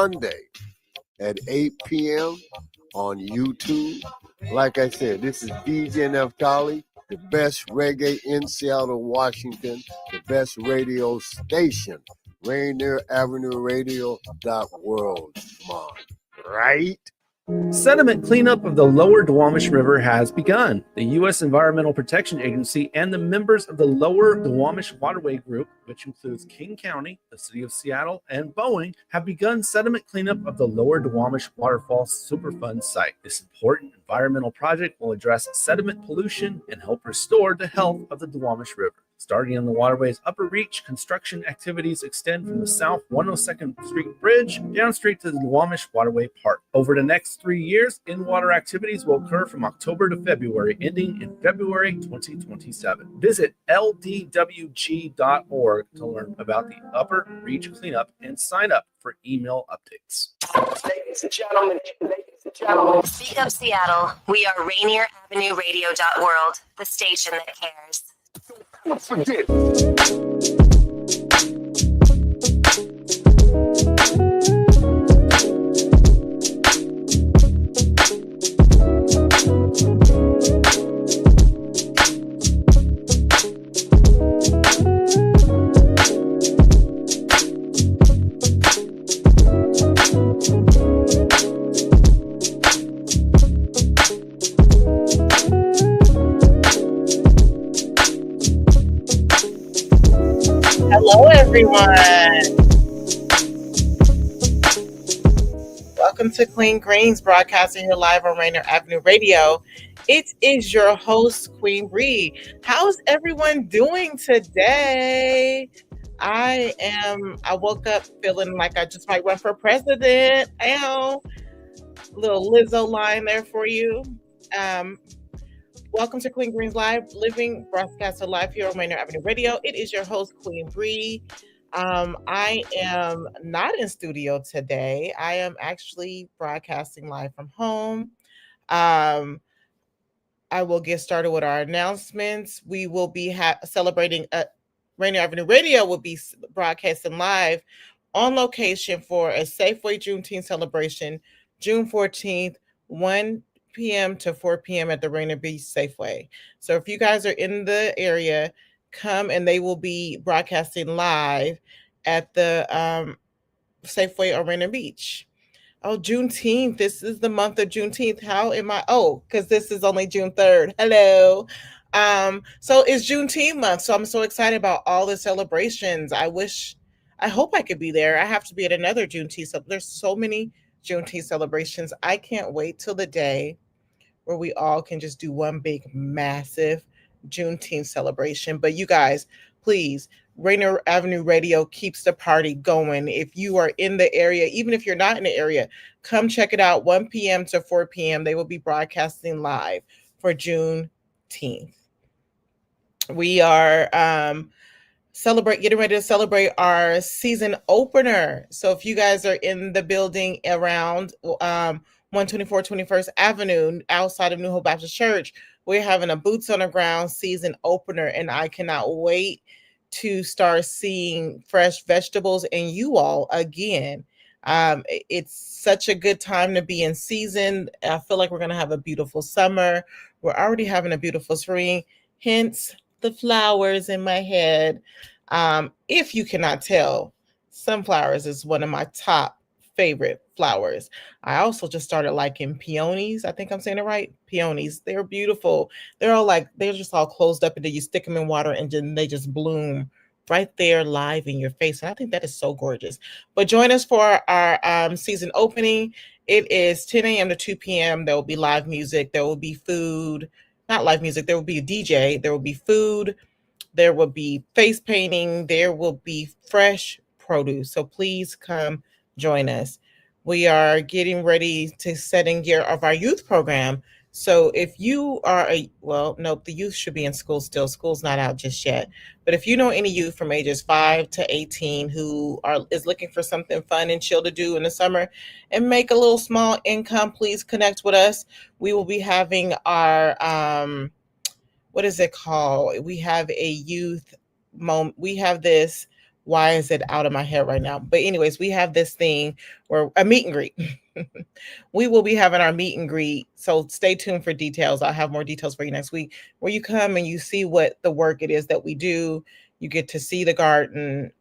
Sunday at 8 p.m. on YouTube. Like I said, this is DJ Naftali, the best reggae in Seattle, Washington, the best radio station, Rainier Avenue Radio .world. Come on, right? Sediment cleanup of the lower Duwamish River has begun. The U.S. Environmental Protection Agency and the members of the Lower Duwamish Waterway Group, which includes King County, the City of Seattle, and Boeing, have begun sediment cleanup of the Lower Duwamish Waterfall Superfund site. This important environmental project will address sediment pollution and help restore the health of the Duwamish River. Starting on the waterway's upper reach, construction activities extend from the South 102nd Street Bridge down straight to the Duwamish Waterway Park. Over the next 3 years, in-water activities will occur from October to February, ending in February 2027. Visit ldwg.org to learn about the upper reach cleanup and sign up for email updates. Ladies and gentlemen. Speak Up Seattle. We are Rainier Avenue Radio.world, the station that cares. Don't forget. Hello, everyone. Welcome to Queen Greens, broadcasting here live on Rainier Avenue Radio. It is your host, Queen Bree. How's everyone doing today? I woke up feeling like I just might run for president. Ow. Little Lizzo line there for you. Welcome to Queen Green's Live, living broadcasted live here on Rainier Avenue Radio. It is your host, Queen Bree. I am not in studio today. I am actually broadcasting live from home. I will get started with our announcements. We will be celebrating Rainier Avenue Radio will be broadcasting live on location for a Safeway Juneteenth celebration, June 14th, 1 p.m. to 4 p.m. at the Rainier Beach Safeway. So if you guys are in the area, come, and they will be broadcasting live at the Safeway on Rainier Beach. Oh, Juneteenth. This is the month of Juneteenth. How am I? Oh, because this is only June 3rd. Hello. So it's Juneteenth month. So I'm so excited about all the celebrations. I hope I could be there. I have to be at another Juneteenth. So there's so many Juneteenth celebrations. I can't wait till the day where we all can just do one big, massive Juneteenth celebration. But you guys, please, Rainier Avenue Radio keeps the party going. If you are in the area, even if you're not in the area, come check it out. 1 p.m. to 4 p.m. They will be broadcasting live for Juneteenth. We are getting ready to celebrate our season opener. So if you guys are in the building around 124 21st Avenue outside of New Hope Baptist Church, we're having a boots on the ground season opener, and I cannot wait to start seeing fresh vegetables and you all again. It's such a good time to be in season. I feel like we're going to have a beautiful summer. We're already having a beautiful spring, hence the flowers in my head. If you cannot tell, sunflowers is one of my top favorite flowers. I also just started liking peonies. I think I'm saying it right. Peonies. They're beautiful. They're just all closed up, and then you stick them in water and then they just bloom right there live in your face. And I think that is so gorgeous. But join us for our season opening. It is 10 a.m. to 2 p.m. There will be live music. There will be food. Not live music. There will be a DJ. There will be food. There will be face painting. There will be fresh produce. So please come join us. We are getting ready to set in gear of our youth program. So if you are the youth should be in school still. School's not out just yet. But if you know any youth from ages 5 to 18 who is looking for something fun and chill to do in the summer and make a little small income, please connect with us. We will be having our, what is it called? We have a youth moment. We have this Why is it out of my head right now? But anyways, we have this thing where a meet and greet. We will be having our meet and greet. So stay tuned for details. I'll have more details for you next week, where you come and you see what the work it is that we do. You get to see the garden,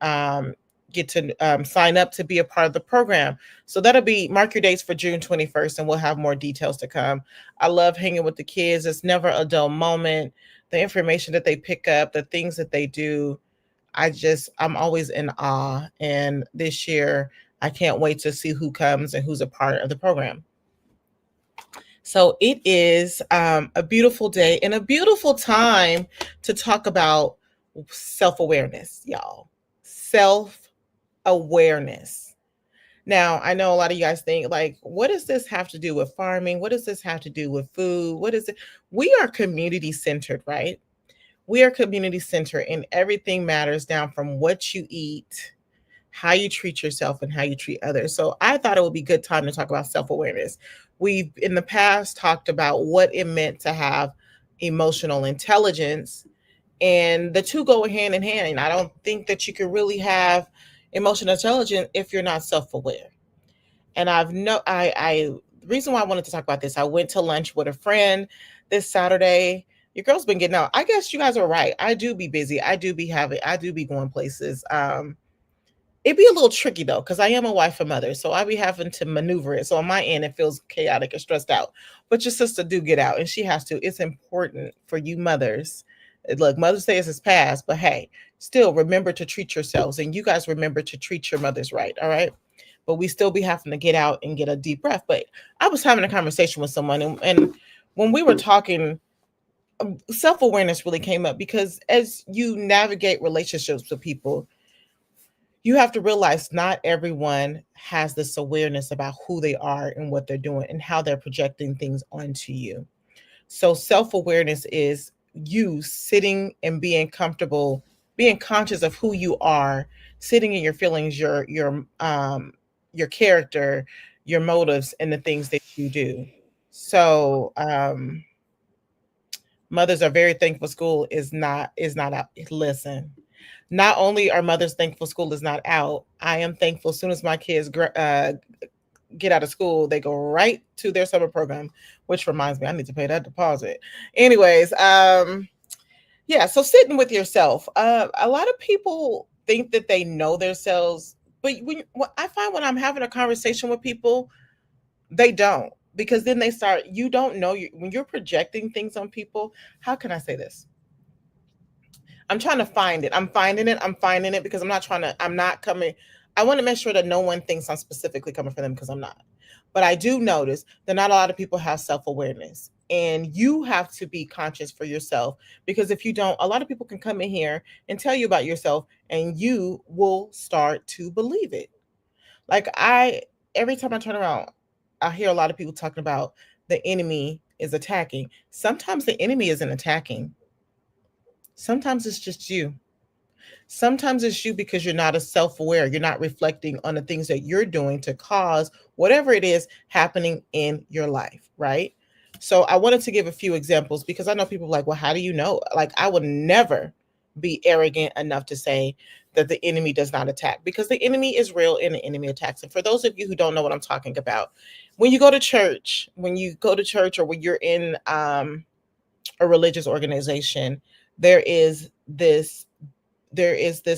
get to sign up to be a part of the program. So that'll be, mark your dates for June 21st, and we'll have more details to come. I love hanging with the kids. It's never a dull moment. The information that they pick up, the things that they do, I'm always in awe. And this year, I can't wait to see who comes and who's a part of the program. So it is a beautiful day and a beautiful time to talk about self-awareness, y'all. Self-awareness. Now, I know a lot of you guys think, like, what does this have to do with farming? What does this have to do with food? What is it? We are community centered, right? We are community centered, and everything matters, down from what you eat, how you treat yourself, and how you treat others. So I thought it would be a good time to talk about self-awareness. We've in the past talked about what it meant to have emotional intelligence, and the two go hand in hand. And I don't think that you can really have emotional intelligence if you're not self-aware. And the reason why I wanted to talk about this, I went to lunch with a friend this Saturday. Your girl's been getting out. I guess you guys are right. I do be busy. I do be going places. It'd be a little tricky though, because I am a wife and mother. So I be having to maneuver it. So on my end, it feels chaotic and stressed out. But your sister do get out, and she has to. It's important for you mothers. Look, Mother's Day is past, but hey, still remember to treat yourselves. And you guys remember to treat your mothers right. All right. But we still be having to get out and get a deep breath. But I was having a conversation with someone, and when we were talking, self-awareness really came up, because as you navigate relationships with people, you have to realize not everyone has this awareness about who they are and what they're doing and how they're projecting things onto you. So self-awareness is you sitting and being comfortable, being conscious of who you are, sitting in your feelings, your character, your motives, and the things that you do. So mothers are very thankful school is not out. Listen, not only are mothers thankful school is not out, I am thankful as soon as my kids get out of school, they go right to their summer program, which reminds me, I need to pay that deposit. Anyways, yeah, so sitting with yourself. A lot of people think that they know themselves, but I find when I'm having a conversation with people, they don't. Because then they start, you don't know, when you're projecting things on people. How can I say this? I'm trying to find it. I'm finding it because I want to make sure that no one thinks I'm specifically coming for them, because I'm not. But I do notice that not a lot of people have self-awareness, and you have to be conscious for yourself, because if you don't, a lot of people can come in here and tell you about yourself, and you will start to believe it. Like every time I turn around, I hear a lot of people talking about the enemy is attacking. Sometimes the enemy isn't attacking. Sometimes it's just you. Sometimes it's you because you're not as self-aware. You're not reflecting on the things that you're doing to cause whatever it is happening in your life, right? So I wanted to give a few examples, because I know people are like, well, how do you know? Like, I would never be arrogant enough to say that the enemy does not attack, because the enemy is real and the enemy attacks. And for those of you who don't know what I'm talking about, when you go to church, or when you're in a religious organization, there is this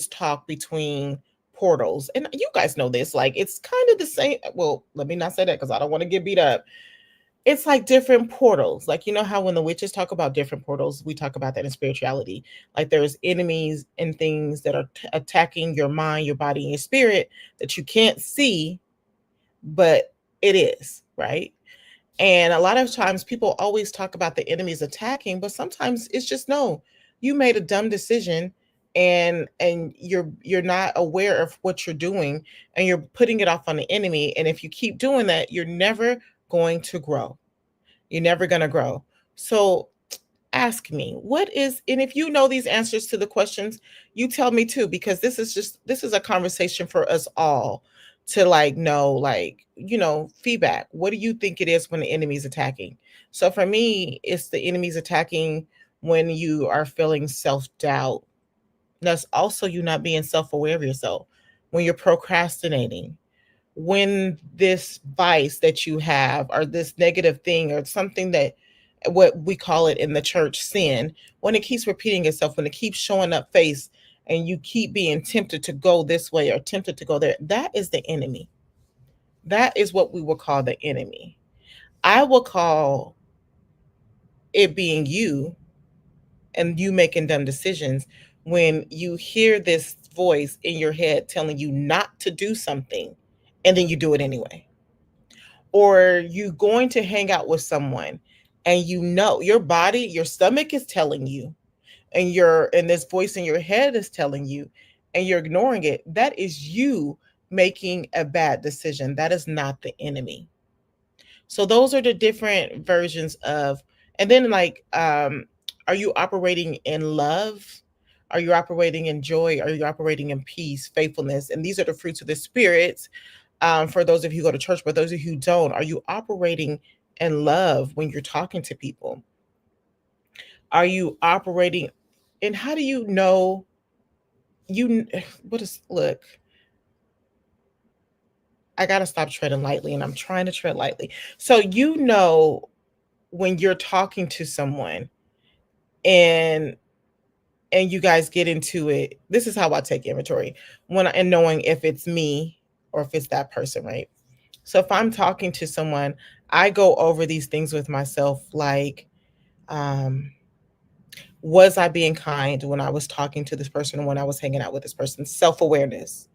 talk between portals. And you guys know this, like, it's kind of the same. Well, let me not say that, because I don't want to get beat up. It's like different portals. Like, you know how when the witches talk about different portals, we talk about that in spirituality. Like, there's enemies and things that are attacking your mind, your body, and your spirit that you can't see, but it is, right? And a lot of times people always talk about the enemies attacking, but sometimes it's just, no, you made a dumb decision, and you're not aware of what you're doing, and you're putting it off on the enemy. And if you keep doing that, you're never going to grow. You're never going to grow. So ask me, and if you know these answers to the questions, you tell me too, because this is a conversation for us all to know, feedback. What do you think it is when the enemy is attacking? So for me, it's the enemy's attacking when you are feeling self-doubt, That's also you not being self-aware of yourself. When you're procrastinating, when this vice that you have, or this negative thing, or something that, what we call it in the church, sin, when it keeps repeating itself, when it keeps showing up face, and you keep being tempted to go this way or tempted to go there, that is the enemy. That is what we will call the enemy. I will call it being you, and you making dumb decisions when you hear this voice in your head telling you not to do something, and then you do it anyway. Or you going to hang out with someone, and you know your body, your stomach is telling you, and this voice in your head is telling you, and you're ignoring it. That is you making a bad decision. That is not the enemy. So those are the different versions of, and then like, are you operating in love? Are you operating in joy? Are you operating in peace, faithfulness? And these are the fruits of the spirits. For those of you who go to church, but those of you who don't, are you operating in love when you're talking to people? Are you operating, and how do you know you, what is, look, I got to stop treading lightly, and I'm trying to tread lightly. So you know when you're talking to someone, and you guys get into it. This is how I take inventory, and knowing if it's me or if it's that person, right? So if I'm talking to someone, I go over these things with myself, like, was I being kind when I was talking to this person, or when I was hanging out with this person? Self-awareness.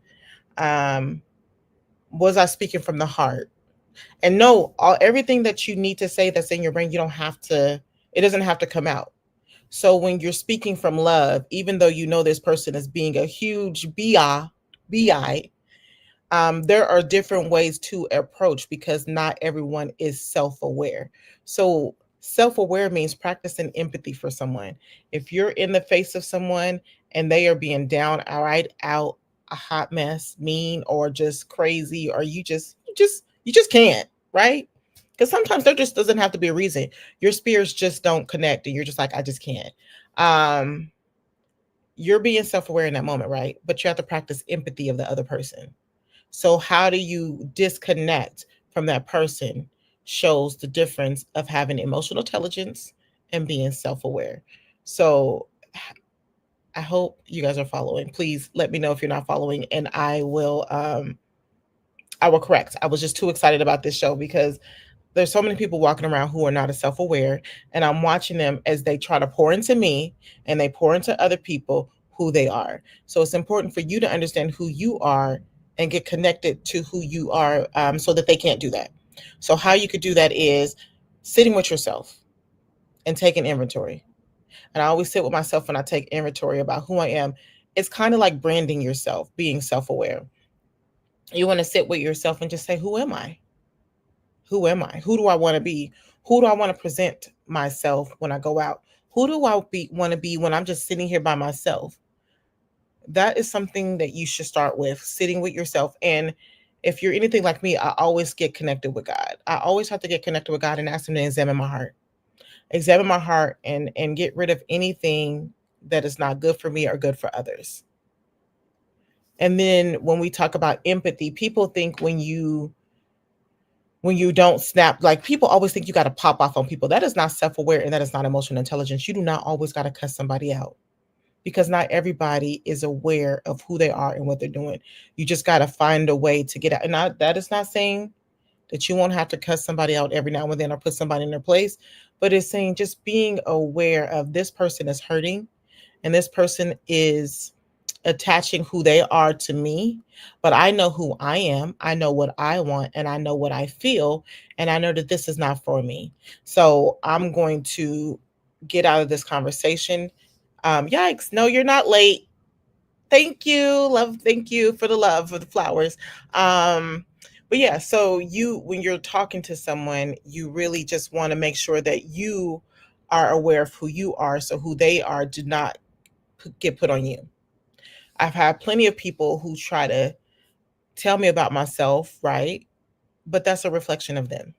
Was I speaking from the heart? And no, everything that you need to say that's in your brain, you don't have to, it doesn't have to come out. So when you're speaking from love, even though you know this person is being a huge bi, there are different ways to approach, because not everyone is self-aware. So self-aware means practicing empathy for someone. If you're in the face of someone and they are being down, right out, a hot mess, mean, or just crazy, or you just can't, right? Because sometimes there just doesn't have to be a reason. Your spirits just don't connect, and you're just like, I just can't. You're being self-aware in that moment, right? But you have to practice empathy of the other person. So how do you disconnect from that person shows the difference of having emotional intelligence and being self-aware. So I hope you guys are following. Please let me know if you're not following, and I will correct. I was just too excited about this show because there's so many people walking around who are not as self-aware, and I'm watching them as they try to pour into me and they pour into other people who they are. So it's important for you to understand who you are and get connected to who you are, so that they can't do that. So how you could do that is sitting with yourself and taking inventory. And I always sit with myself when I take inventory about who I am. It's kind of like branding yourself, being self-aware. You want to sit with yourself and just say, who am I? Who am I? Who do I want to be? Who do I want to present myself when I go out? Who do I want to be when I'm just sitting here by myself? That is something that you should start with, sitting with yourself. And if you're anything like me, I always get connected with God. I always have to get connected with God and ask him to examine my heart. Examine my heart and get rid of anything that is not good for me or good for others. And then when we talk about empathy, people think when you don't snap, like people always think you got to pop off on people. That is not self-aware, and that is not emotional intelligence. You do not always got to cuss somebody out, because not everybody is aware of who they are and what they're doing. You just got to find a way to get out. And that is not saying that you won't have to cuss somebody out every now and then or put somebody in their place, but it's saying just being aware of this person is hurting and this person is attaching who they are to me, but I know who I am. I know what I want, and I know what I feel, and I know that this is not for me. So I'm going to get out of this conversation. Yikes. No, you're not late. Thank you. Love. Thank you for the love, for the flowers. But yeah, so when you're talking to someone, you really just want to make sure that you are aware of who you are, so who they are do not get put on you. I've had plenty of people who try to tell me about myself, right? But that's a reflection of them.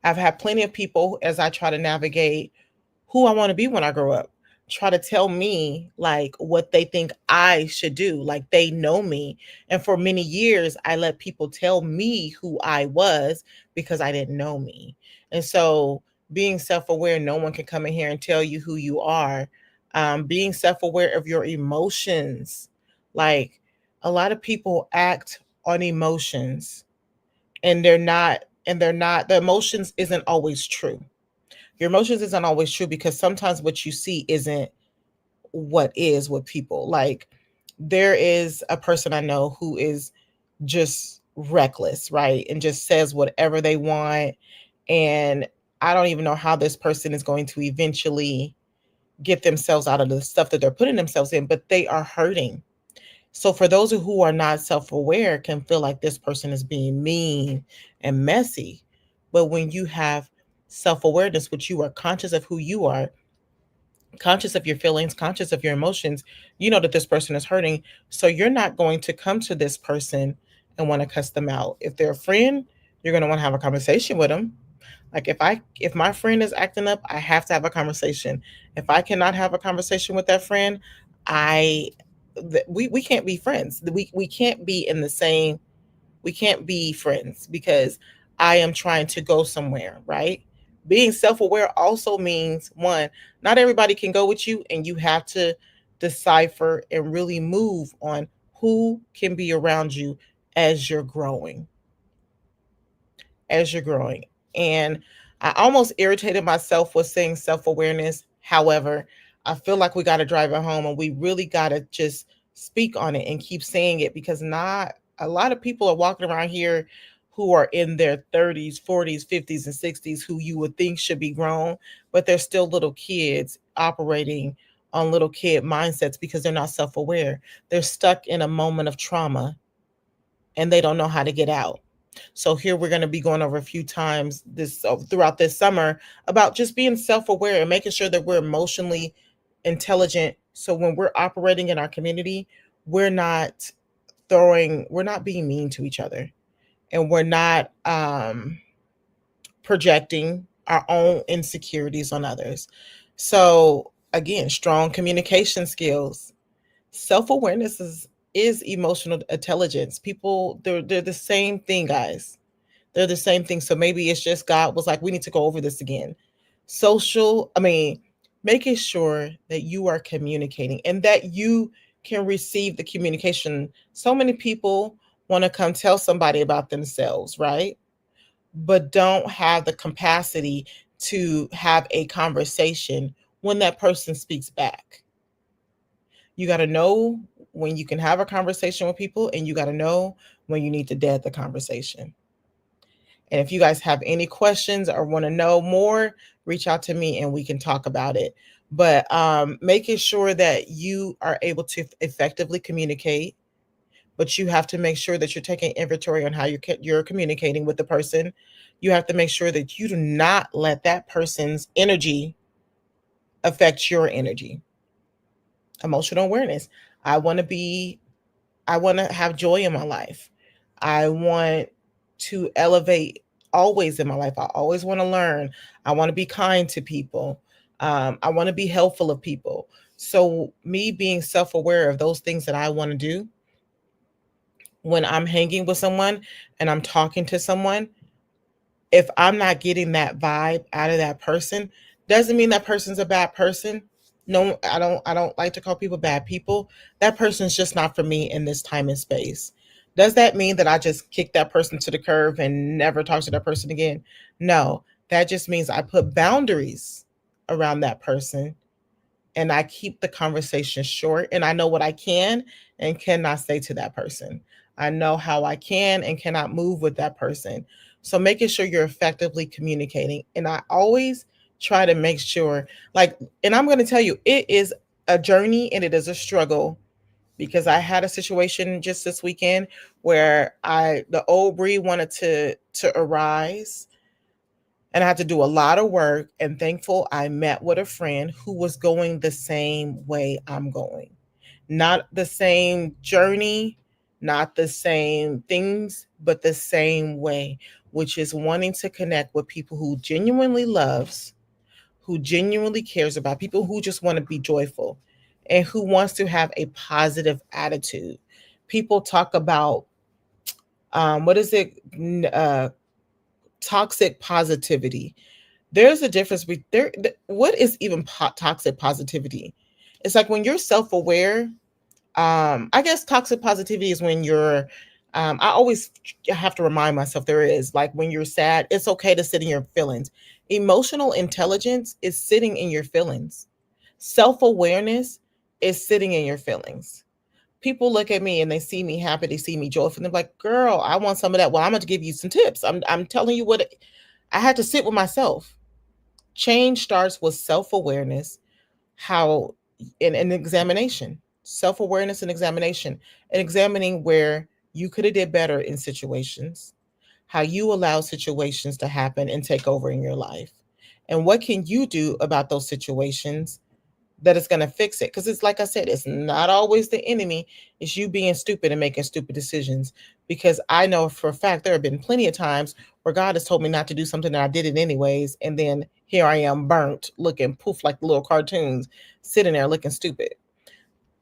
I've had plenty of people, as I try to navigate who I want to be when I grow up, try to tell me like what they think I should do. Like they know me. And for many years, I let people tell me who I was because I didn't know me. And so being self-aware, no one can come in here and tell you who you are. Being self-aware of your emotions. Like a lot of people act on emotions and the emotions isn't always true. Your emotions isn't always true because sometimes what you see isn't what is with people. Like there is a person I know who is just reckless, right? And just says whatever they want. And I don't even know how this person is going to eventually get themselves out of the stuff that they're putting themselves in, but they are hurting. So for those who are not self-aware can feel like this person is being mean and messy. But when you have self-awareness, which you are conscious of who you are, conscious of your feelings, conscious of your emotions, you know that this person is hurting. So you're not going to come to this person and want to cuss them out. If they're a friend, you're going to want to have a conversation with them. Like if my friend is acting up, I have to have a conversation. If I cannot have a conversation with that friend, I we can't be friends. We can't be in the same, we can't be friends because I am trying to go somewhere, right? Being self-aware also means one, not everybody can go with you, and you have to decipher and really move on who can be around you as you're growing. As you're growing. And I almost irritated myself with saying self-awareness. However, I feel like we got to drive it home and we really got to just speak on it and keep saying it because not a lot of people are walking around here who are in their 30s, 40s, 50s, and 60s who you would think should be grown, but they're still little kids operating on little kid mindsets because they're not self-aware. They're stuck in a moment of trauma and they don't know how to get out. So here we're going to be going over a few times this throughout this summer about just being self-aware and making sure that we're emotionally intelligent. So when we're operating in our community, we're not we're not being mean to each other, and we're not projecting our own insecurities on others. So again, strong communication skills. Self-awareness is emotional intelligence. People, they're the same thing, guys. They're the same thing. So maybe it's just God was like, we need to go over this again. Making sure that you are communicating and that you can receive the communication. So many people want to come tell somebody about themselves, right? But don't have the capacity to have a conversation when that person speaks back. You got to know when you can have a conversation with people, and you got to know when you need to dead the conversation. And if you guys have any questions or want to know more, reach out to me and we can talk about it. But making sure that you are able to effectively communicate, but you have to make sure that you're taking inventory on how you're communicating with the person. You have to make sure that you do not let that person's energy affect your energy. Emotional awareness. I want to have joy in my life. I want to elevate always in my life. I always want to learn. I want to be kind to people. I want to be helpful of people. So me being self-aware of those things that I want to do when I'm hanging with someone and I'm talking to someone, if I'm not getting that vibe out of that person, doesn't mean that person's a bad person. No, I don't like to call people bad people. That person's just not for me in this time and space. Does that mean that I just kick that person to the curb and never talk to that person again? No, that just means I put boundaries around that person and I keep the conversation short, and I know what I can and cannot say to that person. I know how I can and cannot move with that person. So making sure you're effectively communicating. And I always try to make sure, like, and I'm going to tell you, it is a journey and it is a struggle because I had a situation just this weekend where the old Bree wanted to arise, and I had to do a lot of work, and thankful I met with a friend who was going the same way I'm going. Not the same journey, not the same things, but the same way, which is wanting to connect with people who genuinely loves, who genuinely cares about people, who just want to be joyful and who wants to have a positive attitude. People talk about what is it? Toxic positivity. There's a difference between what is even toxic positivity? It's like when you're self-aware. I guess toxic positivity is when you're I always have to remind myself there is like when you're sad, it's okay to sit in your feelings. Emotional intelligence is sitting in your feelings. Self-awareness is sitting in your feelings. People look at me and they see me happy, they see me joyful, and they're like, girl, I want some of that. Well, I'm going to give you some tips. I'm telling you what I had to sit with myself. Change starts with self-awareness, how in an examination, self-awareness and examination, and examining where you could have did better in situations, how you allow situations to happen and take over in your life. And what can you do about those situations that is going to fix it? Because it's like I said, it's not always the enemy. It's you being stupid and making stupid decisions. Because I know for a fact there have been plenty of times where God has told me not to do something and I did it anyways. And then here I am burnt, looking poof like the little cartoons, sitting there looking stupid.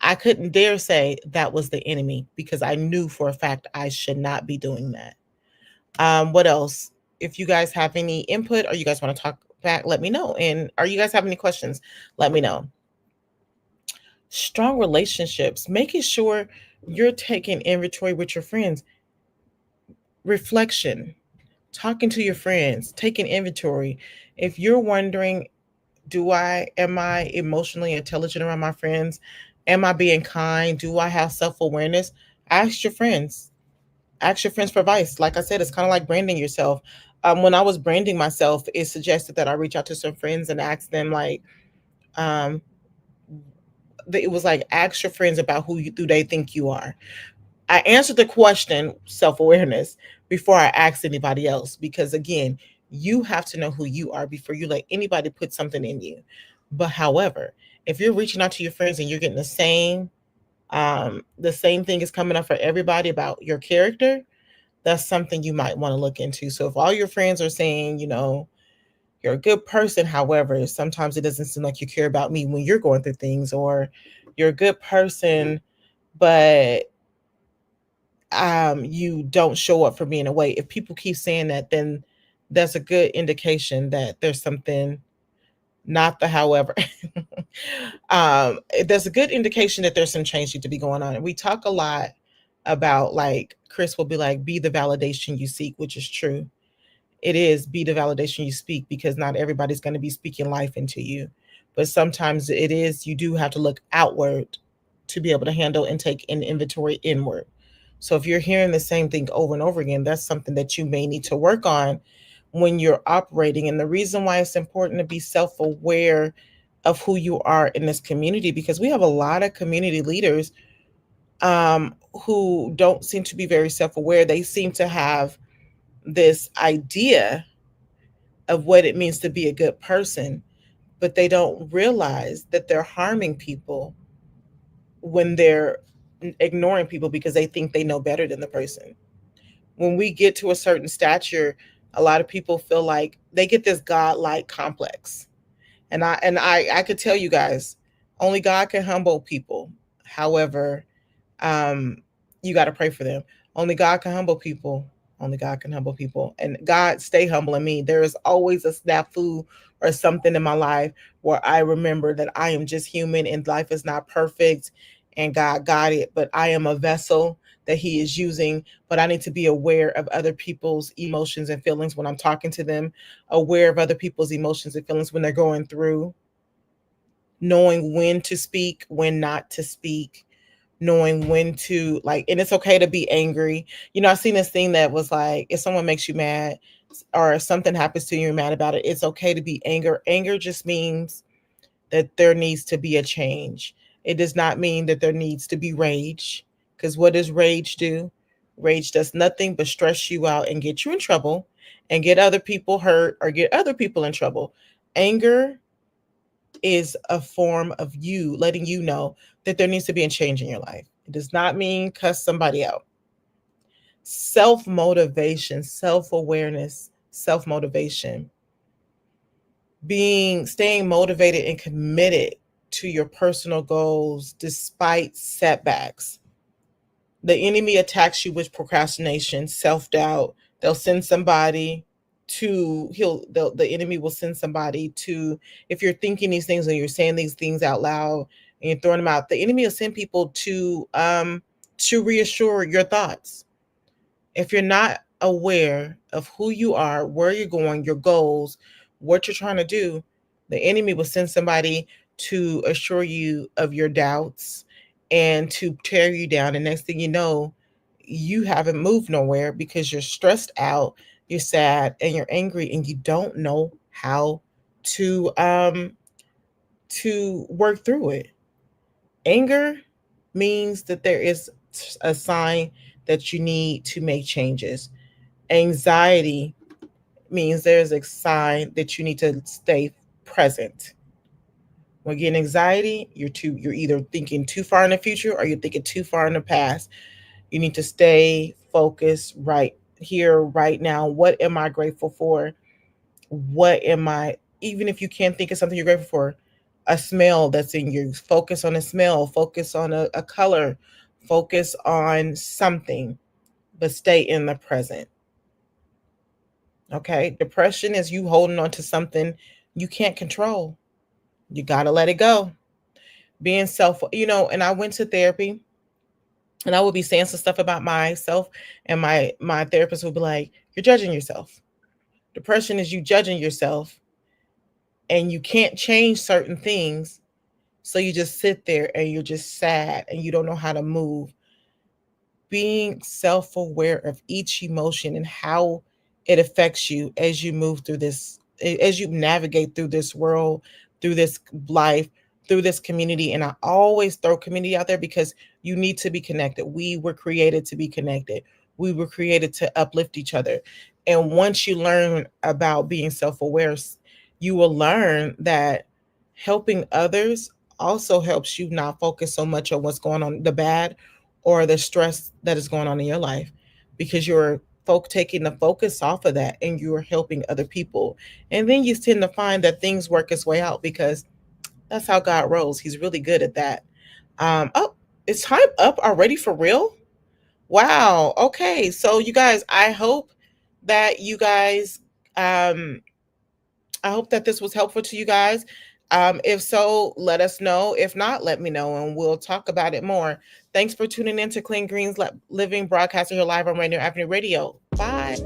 I couldn't dare say that was the enemy because I knew for a fact I should not be doing that. What else? If you guys have any input or you guys want to talk back, let me know. And are you guys have any questions? Let me know. Strong relationships, making sure you're taking inventory with your friends. Reflection, talking to your friends, taking inventory. If you're wondering, am I emotionally intelligent around my friends? Am I being kind? Do I have self-awareness? Ask your friends. Ask your friends for advice. Like I said, it's kind of like branding yourself. When I was branding myself, it suggested that I reach out to some friends and ask them like, it was like, ask your friends about who they think you are. I answered the question, self-awareness, before I asked anybody else, because again, you have to know who you are before you let anybody put something in you. But however, if you're reaching out to your friends and you're getting the same thing is coming up for everybody about your character, that's something you might want to look into. So if all your friends are saying, you're a good person, however, sometimes it doesn't seem like you care about me when you're going through things, or you're a good person, but you don't show up for me in a way. If people keep saying that, then that's a good indication that there's something, not the however. There's a good indication that there's some change need to be going on. And we talk a lot about, like, Chris will be like, be the validation you seek, which is true. It is, be the validation you speak, because not everybody's going to be speaking life into you. But sometimes it is, you do have to look outward to be able to handle and take an inventory inward. So if you're hearing the same thing over and over again, that's something that you may need to work on when you're operating. And the reason why it's important to be self-aware of who you are in this community, because we have a lot of community leaders who don't seem to be very self-aware. They seem to have this idea of what it means to be a good person, but they don't realize that they're harming people when they're ignoring people because they think they know better than the person. When we get to a certain stature, a lot of people feel like they get this godlike complex. And I could tell you guys, only God can humble people. However, you got to pray for them. Only God can humble people. Only God can humble people. And God, stay humbling me. There is always a snafu or something in my life where I remember that I am just human and life is not perfect and God got it, but I am a vessel that he is using. But I need to be aware of other people's emotions and feelings when I'm talking to them, aware of other people's emotions and feelings when they're going through, knowing when to speak, when not to speak, knowing when to, like, and it's okay to be angry. I've seen this thing that was like, if someone makes you mad or if something happens to you, you're mad about it, it's okay to be angry. Anger just means that there needs to be a change. It does not mean that there needs to be rage, because what does rage do? Rage does nothing but stress you out and get you in trouble and get other people hurt or get other people in trouble. Anger is a form of you letting you know that there needs to be a change in your life. It does not mean cuss somebody out. Self-motivation, self-awareness, self-motivation. staying motivated and committed to your personal goals despite setbacks. The enemy attacks you with procrastination, self-doubt. They'll send somebody the enemy will send somebody to, if you're thinking these things and you're saying these things out loud and you're throwing them out, the enemy will send people to reassure your thoughts. If you're not aware of who you are, where you're going, your goals, what you're trying to do, the enemy will send somebody to assure you of your doubts and to tear you down. And next thing you know, you haven't moved nowhere because you're stressed out, you're sad, and you're angry, and you don't know how to work through it. Anger means that there is a sign that you need to make changes. Anxiety means there's a sign that you need to stay present. When you get anxiety, you're either thinking too far in the future or you're thinking too far in the past. You need to stay focused right here, right now. What am I grateful for? Even if you can't think of something you're grateful for, a smell that's in you, focus on a smell, focus on a color, focus on something, but stay in the present. Okay. Depression is you holding on to something you can't control. You got to let it go. Being and I went to therapy and I would be saying some stuff about myself, and my therapist would be like, you're judging yourself. Depression is you judging yourself and you can't change certain things. So you just sit there and you're just sad and you don't know how to move. Being self-aware of each emotion and how it affects you as you move through this, as you navigate through this world, through this life, through this community. And I always throw community out there because you need to be connected. We were created to be connected. We were created to uplift each other. And once you learn about being self-aware, you will learn that helping others also helps you not focus so much on what's going on, the bad or the stress that is going on in your life, because you're taking the focus off of that and you're helping other people. And then you tend to find that things work its way out because that's how God rolls. He's really good at that. Is time up already for real? Wow. Okay. So you guys, I hope that this was helpful to you guys. If so, let us know. If not, let me know and we'll talk about it more. Thanks for tuning in to Clean Greens Living, broadcasting here live on Rainier Avenue Radio. Bye.